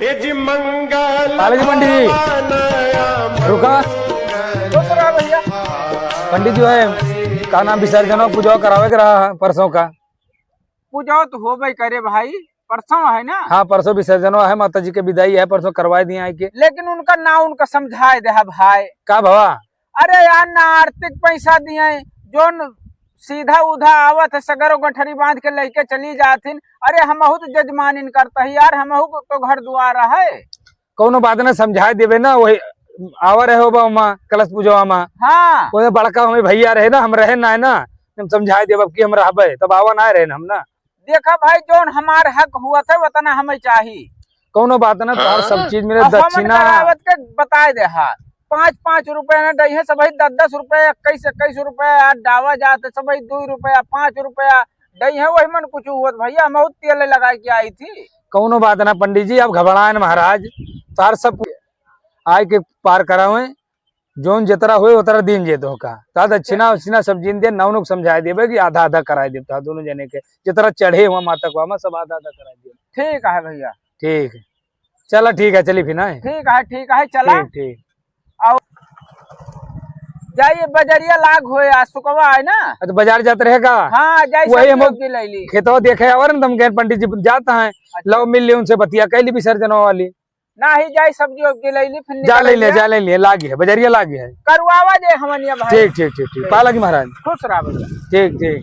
जी पंडित जी रुका। भैया पंडित जो है का नाम विसर्जन और पूजा करावे के रहा है परसों का। पूजा तो हो भाई करे भाई, परसों है ना। हाँ परसों विसर्जन है, माता जी के विदाई है, परसों करवा दिए है के। लेकिन उनका ना उनका समझाए दे भाई। का भवा अरे यार ना आर्थिक पैसा दिए जो सीधा उधा आवत है सगरो गठरी बांध के लेके चली जाथिन। अरे हमहू तो जजमानिन करता है यार, हमहू तो घर दुआर है। कौनो बात ना समझाए देवे ना, वही आवर है होबा कलश पूजा में। हाँ वो बड़का हमें भैया रहे ना, हम रहे ना है ना, हम समझाए देव कि हम रहबे तब आवा ना रहे हम ना। देखा भाई जो हमार हक हुआ था वतना हमें चाहिए। कौनो बात ना तो सब चीज मेरे दक्षिणा के बताए दे। हाँ 5-5 रुपए न दही सब 10-10 रुपए 21-21 रुपए डावा जाते सब 2 रुपया 5 रुपया दही है। वही मन कुछ हुआ भैया, हम तेल लगा के आई थी। कौनो बात ना पंडित जी, अब घबराए महाराज, तार सब आय के पार करावे जोन जतरा हुए उतरा दिन जे दो का ता दक्षिणा उक्षिणा सब जीन दे नौनुक समझाए देवे कि आधा आधा कराए देता दोनों जने के जितना चढ़े हुआ माता को हम सब आधा आधा कराए दे। ठीक है भैया, ठीक है चला, ठीक है चली फिर ना। ठीक है चला। ठीक जाइए बजरिया लाग हो आज सुकवा है ना, तो बाजार जाते रहेगा। हाँ वही हम जाइए खेतवा देखे और तुम कह पंडित जी जाता है लो मिल ली उनसे बतिया कैली विसर्जन वाली ना ही जाए सब्जी उब्जी लैली फिर जा ले ले लागी है बजरिया लागी है करवावा दे हमनिया भाई। ठीक ठीक ठीक ठीक पा लगी महाराज खुश रहा भैया। ठीक ठीक।